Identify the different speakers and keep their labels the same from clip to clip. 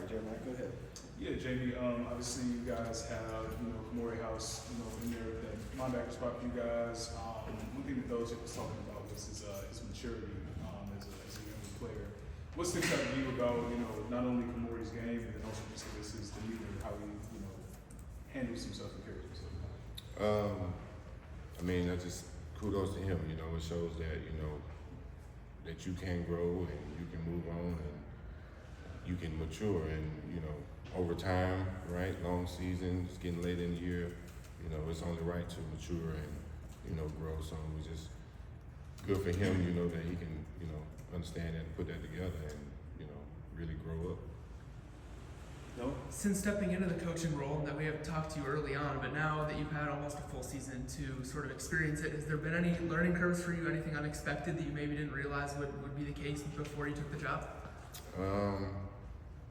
Speaker 1: Jeremiah, go ahead.
Speaker 2: Yeah, Jamie. Obviously, you guys have Kamori House, in there that linebacker spot for you guys. One thing that Belichick was talking about was his maturity as a younger player. What sticks out to you about not only Kamori's game and then also just his demeanor, how he handles himself and carries himself?
Speaker 3: I mean, that's just kudos to him. It shows that that you can grow and you can move on and you can mature and over time, right? Long season, it's getting late in the year. It's only right to mature and grow. So we just good for him. That he can understand that and put that together and really grow up.
Speaker 1: No?
Speaker 4: Since stepping into the coaching role that we have talked to you early on, but now that you've had almost a full season to sort of experience it, has there been any learning curves for you, anything unexpected that you maybe didn't realize would be the case before you took the job?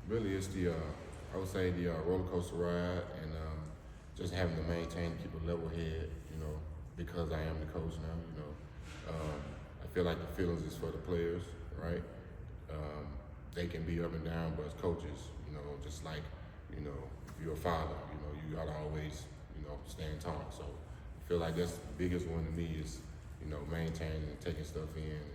Speaker 3: Really it's I would say the roller coaster ride and just having to maintain, keep a level head, because I am the coach now, I feel like the feelings is for the players, right? They can be up and down, but as coaches, just like, if you're a father, you gotta always, stand tall. So I feel like that's the biggest one to me is, maintaining and taking stuff in and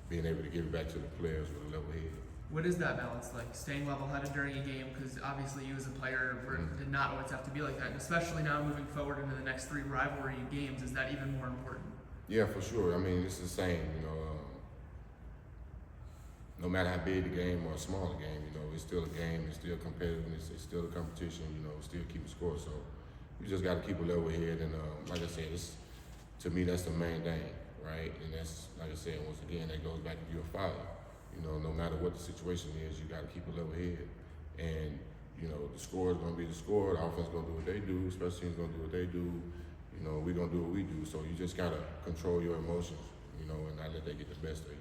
Speaker 3: being able to give it back to the players with a level head.
Speaker 4: What is that balance like, staying level-headed during a game? Because obviously you as a player did not always have to be like that, and especially now moving forward into the next 3 rivalry games, is that even more important?
Speaker 3: Yeah, for sure. I mean, it's the same, no matter how big the game or small the game, it's still a game, it's still competitiveness, it's still a competition, still keeping score. So you just got to keep a level head. And like I said, to me, that's the main thing, right? And that's, like I said, once again, that goes back to your father. No matter what the situation is, you got to keep a level head. And, the score is going to be the score, the offense is going to do what they do, special teams is going to do what they do, we're going to do what we do. So you just got to control your emotions, and not let that get the best of you.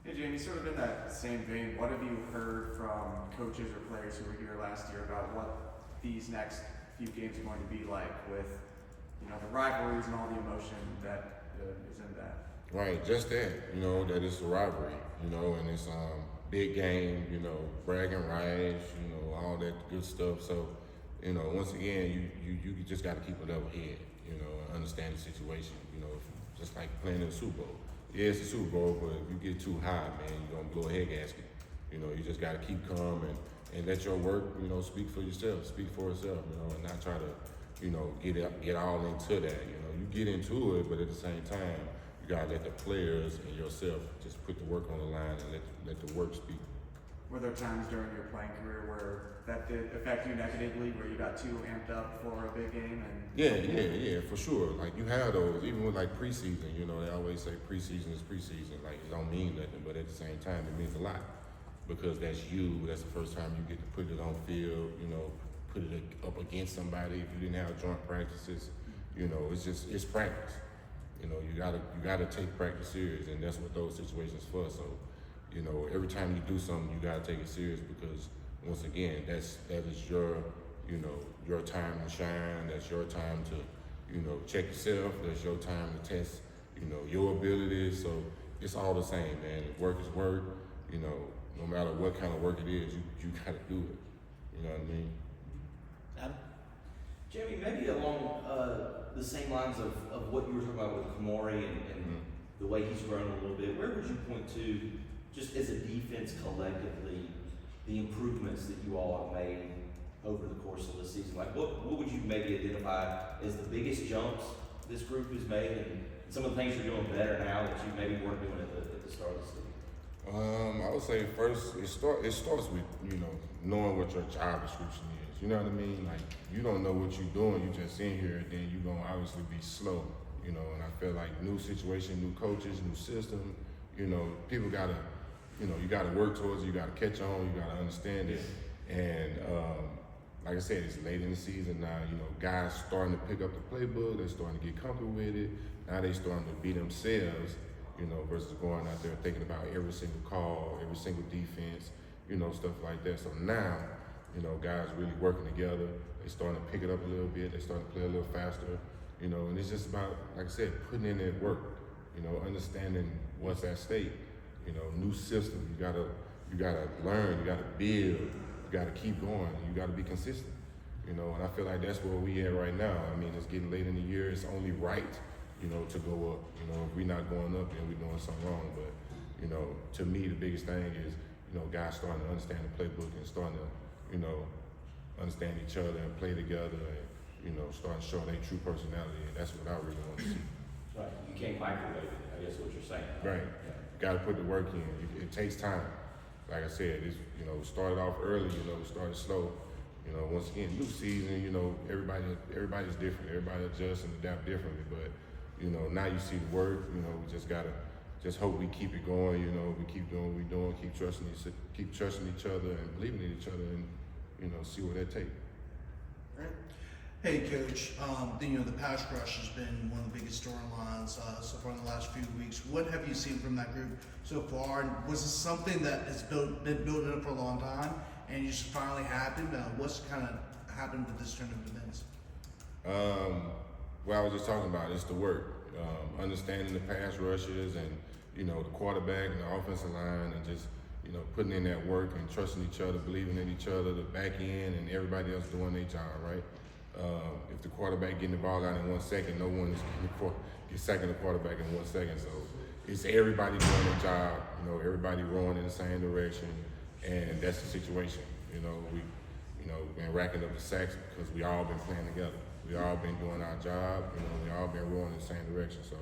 Speaker 5: Hey Jamie, sort of in that same vein, what have you heard from coaches or players who were here last year about what these next few games are going to be like with, the rivalries and all the emotion that is in that?
Speaker 3: Right, just that, that it's a rivalry, and it's big game, bragging rights, all that good stuff. So, once again, you just got to keep a level head, and understand the situation, just like playing in the Super Bowl. Yeah, it's a Super Bowl, but if you get too high, man, you're going to blow a head gasket. You just got to keep calm and let your work, speak for yourself, speak for itself, and not try to, get all into that. You get into it, but at the same time, you got to let the players and yourself just put the work on the line and let the work speak.
Speaker 5: Were there times during your playing career where that did affect you negatively, where you got too amped up for a big game? And
Speaker 3: Yeah, for sure. Like you have those, even with like preseason. They always say preseason is preseason. Like it don't mean nothing, but at the same time, it means a lot because that's you. That's the first time you get to put it on field. Put it up against somebody. If you didn't have joint practices, it's practice. You gotta take practice serious, and that's what those situations for. So, every time you do something, you gotta take it serious because once again, that is your, your time to shine. That's your time to, check yourself. That's your time to test, your abilities. So it's all the same, man. Work is work. No matter what kind of work it is, you gotta do it. You know what I mean?
Speaker 1: Adam?
Speaker 6: Jamie, maybe along the same lines of what you were talking about with Kamori and the way he's grown a little bit, where would you point to, just as a defense collectively, the improvements that you all have made over the course of the season? Like, what would you maybe identify as the biggest jumps this group has made and some of the things you're doing better now that you maybe weren't doing at the start of the season?
Speaker 3: I would say first, it starts with, knowing what your job description is. You know what I mean? Like, you don't know what you're doing, you just in here, then you're going to obviously be slow, and I feel like new situation, new coaches, new system, people got to, you got to work towards it, you got to catch on, you got to understand it. And like I said, it's late in the season now, guys starting to pick up the playbook, they're starting to get comfortable with it. Now they starting to be themselves, versus going out there thinking about every single call, every single defense, stuff like that. So now, guys really working together. They starting to pick it up a little bit. They starting to play a little faster, and it's just about, like I said, putting in that work, understanding what's at stake, new system. You You gotta learn, you gotta build, you gotta keep going, you gotta be consistent. You know, and I feel like that's where we at right now. I mean, it's getting late in the year. It's only right, you know, to go up. You know, if we're not going up, then we're doing something wrong. But, you know, to me, the biggest thing is, you know, guys starting to understand the playbook and starting to, you know, understand each other and play together and, you know, starting to show their true personality. And that's what I really want to see.
Speaker 6: Right. You can't microwave it, I guess what you're saying.
Speaker 3: Right.
Speaker 6: Yeah.
Speaker 3: You got to put the work in. It takes time. Like I said, it's, you know, started off early, you know, started slow. You know, once again, new season, you know, everybody's different. Everybody adjusts and adapt differently. But, you know, now you see the work, you know, we just gotta just hope we keep it going, you know, we keep doing what we're doing, keep trusting each other and believing in each other and, you know, see what that takes.
Speaker 7: Right. Hey, Coach. You know, the pass rush has been one of the biggest storylines so far in the last few weeks. What have you seen from that group so far? And was this something that has been building up for a long time and just finally happened? What's kind of happened with this turn of events?
Speaker 3: Well, I was just talking about it's the work, understanding the pass rushes and, you know, the quarterback and the offensive line and just, you know, putting in that work and trusting each other, believing in each other, the back end and everybody else doing their job, right? If the quarterback getting the ball out in 1 second, no one is get sacking the quarterback in 1 second. So it's everybody doing their job, you know, everybody rowing in the same direction, and that's the situation. You know, been racking up the sacks because we all been playing together. We all been doing our job, you know, we all been rowing in the same direction. So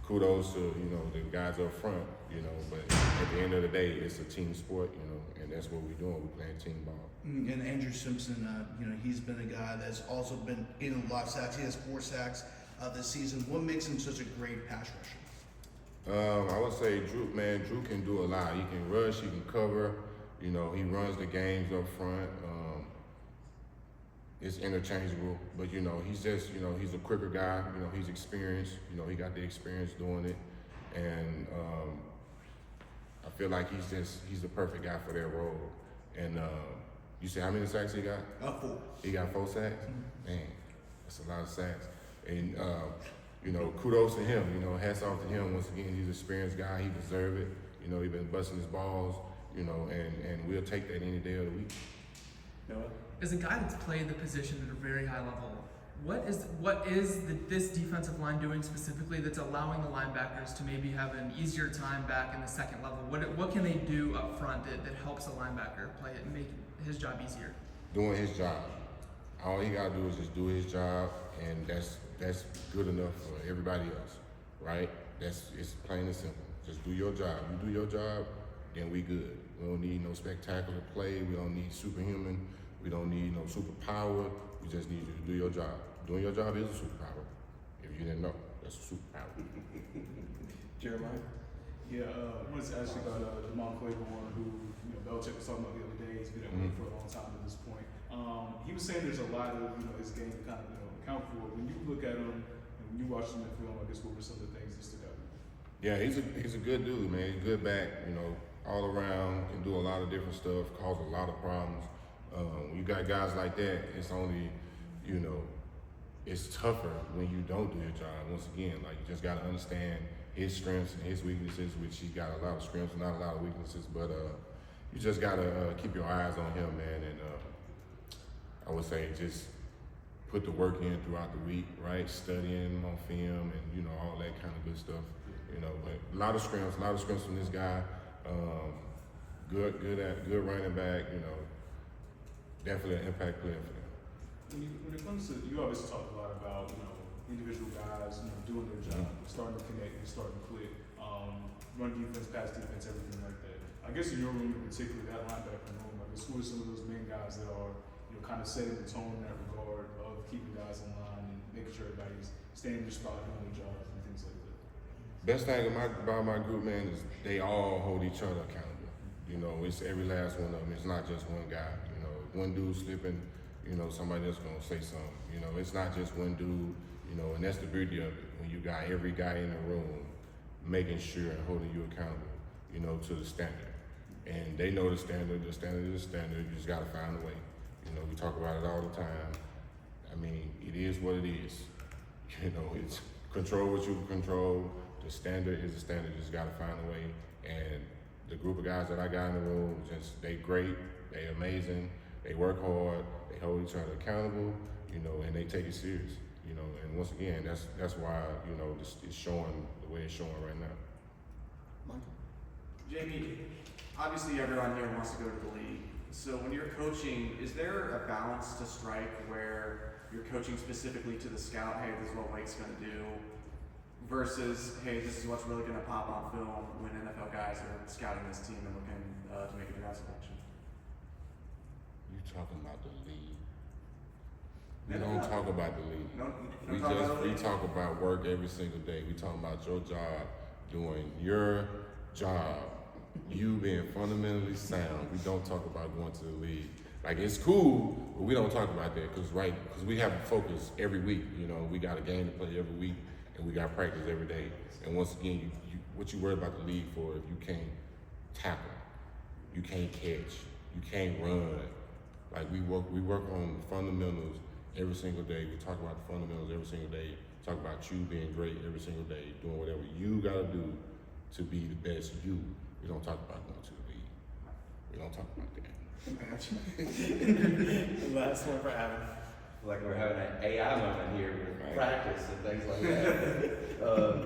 Speaker 3: kudos to, you know, the guys up front, you know, but at the end of the day, it's a team sport, you know, and that's what we're doing. We're playing team ball.
Speaker 7: And Andrew Simpson, you know, he's been a guy that's also been getting a lot of sacks. He has 4 sacks this season. What makes him such a great pass rusher?
Speaker 3: I would say Drew can do a lot. He can rush, he can cover, you know, he runs the games up front. It's interchangeable, but you know, he's just, you know, he's a quicker guy, you know, he's experienced, you know, he got the experience doing it. And I feel like he's the perfect guy for that role. And you say how many sacks he got?
Speaker 7: 4.
Speaker 3: He got 4 sacks?
Speaker 7: Mm-hmm.
Speaker 3: Man, that's a lot of sacks. And you know, kudos to him, you know, hats off to him. Once again, he's an experienced guy, he deserves it. You know, he's been busting his balls, you know, and we'll take that any day of the week.
Speaker 1: Noah?
Speaker 4: As a guy that's played the position at a very high level, what is this defensive line doing specifically that's allowing the linebackers to maybe have an easier time back in the second level? What can they do up front that helps a linebacker play it and make his job easier?
Speaker 3: Doing his job. All he gotta do is just do his job, and that's good enough for everybody else, right? It's plain and simple. Just do your job. You do your job, then we good. We don't need no spectacular play. We don't need superhuman. We don't need no superpower. We just need you to do your job. Doing your job is a superpower. If you didn't know, that's a superpower.
Speaker 1: Jeremiah?
Speaker 2: Yeah, I wanted to ask you about Demond Claiborne, who, you know, Belichick was talking about the other day. He's been at work for a long time at this point. He was saying there's a lot of, you know, his game to kind of, you know, account for. When you look at him and when you watch him in film, I guess what were some of the things that stood out?
Speaker 3: Yeah, he's a good dude, man. He's a good back, you know, all around, can do a lot of different stuff, cause a lot of problems. When you got guys like that, it's only, you know, it's tougher when you don't do your job. Once again, like, you just got to understand his strengths and his weaknesses, which he got a lot of strengths, not a lot of weaknesses, but you just got to keep your eyes on him, man, and I would say just put the work in throughout the week, right? Studying on film and, you know, all that kind of good stuff, you know, but a lot of strengths from this guy. Good running back, you know, definitely an impact player for them.
Speaker 2: When it comes to, you obviously talk a lot about, you know, individual guys, you know, doing their job, starting to connect and starting to click, run defense, pass defense, everything like that. I guess in your room in particular, that linebacker room, I guess who are some of those main guys that are, you know, kind of setting the tone in that regard of keeping guys in line and making sure everybody's staying in their spot, doing their jobs and things like that?
Speaker 3: Best thing about my group, man, is they all hold each other accountable. You know, it's every last one of them. It's not just one guy. You know, if one dude slipping, you know, somebody else gonna say something. You know, it's not just one dude. You know, and that's the beauty of it. When you got every guy in the room making sure and holding you accountable, you know, to the standard. And they know the standard. The standard is the standard. You just gotta find a way. You know, we talk about it all the time. I mean, it is what it is. You know, it's control what you can control. The standard is the standard. You just gotta find a way. And the group of guys that I got in the room, just they great, they amazing, they work hard, they hold each other accountable, you know, and they take it serious, you know. And once again, that's why, you know, this is showing the way it's showing right now.
Speaker 1: Michael?
Speaker 5: Jamie, obviously everyone here wants to go to the league. So when you're coaching, is there a balance to strike where you're coaching specifically to the scout, hey, this is what Wake's going to do, versus, hey, this is what's really going to pop on film when NFL guys are scouting this team and looking to make a draft selection?
Speaker 3: You talking about the league? We
Speaker 5: No,
Speaker 3: don't talk about the league.
Speaker 5: No,
Speaker 3: We
Speaker 5: talk about the
Speaker 3: we
Speaker 5: league.
Speaker 3: talk about work every single day. We talking about your job, doing your job, you being fundamentally sound. We don't talk about going to the league. Like, it's cool, but we don't talk about that because we have a focus every week. You know, we got a game to play every week, and we got practice every day. And once again, what you worry about the league for if you can't tackle, you can't catch, you can't run. Like, we work on fundamentals every single day. We talk about the fundamentals every single day. Talk about you being great every single day, doing whatever you gotta do to be the best you. We don't talk about going to the league. We don't talk about that.
Speaker 1: Last one for Adam.
Speaker 6: Like we're having an AI moment here with practice and things like that.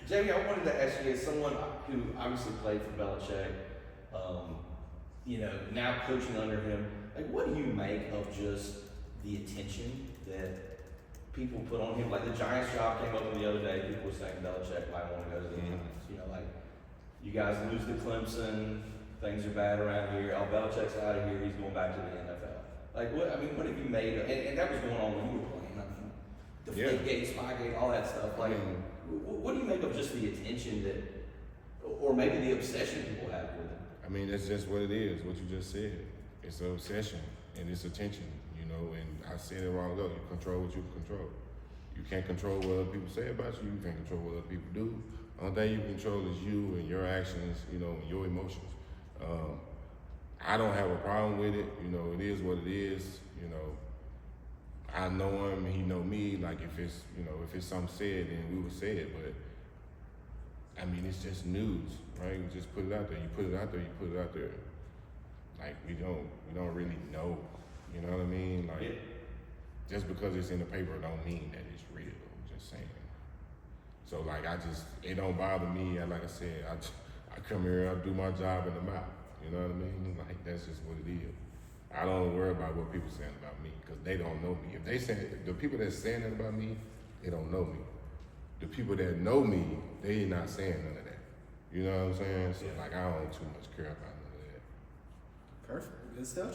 Speaker 6: Jamie, I wanted to ask you, as someone who obviously played for Belichick, you know, now coaching under him, like, what do you make of just the attention that people put on him? Like, the Giants job came up the other day, people were saying Belichick might want to go to the Giants. You know, like, you guys lose to Clemson, things are bad around here, oh, Belichick's out of here, he's going back to the NFL. Like, what have you made of, and that was going on when you were playing, I mean, Deflategate, Spygate, all that stuff. Like, what do you make of just the attention that, or maybe the obsession people have with him?
Speaker 3: I mean, that's just what it is, what you just said. It's an obsession and it's attention, you know, and I said it wrong ago. You control what you can control. You can't control what other people say about you. You can't control what other people do. The only thing you control is you and your actions, you know, and your emotions. I don't have a problem with it. You know, it is what it is. You know, I know him, he know me. Like, if it's, you know, if it's something said, then we would say it. But I mean, it's just news, right? We just put it out there. You put it out there. You put it out there. Like, we don't really know. You know what I mean? Like, just because it's in the paper don't mean that it's real. I'm just saying. So, like, it don't bother me. And like I said, I come here, I do my job in the mouth. You know what I mean? Like, that's just what it is. I don't worry about what people saying about me because they don't know me. If they say, the people that's saying that about me, they don't know me. The people that know me, they not saying none of that. You know what I'm saying? So, like, I don't too much care about none of that.
Speaker 1: Perfect. Good stuff.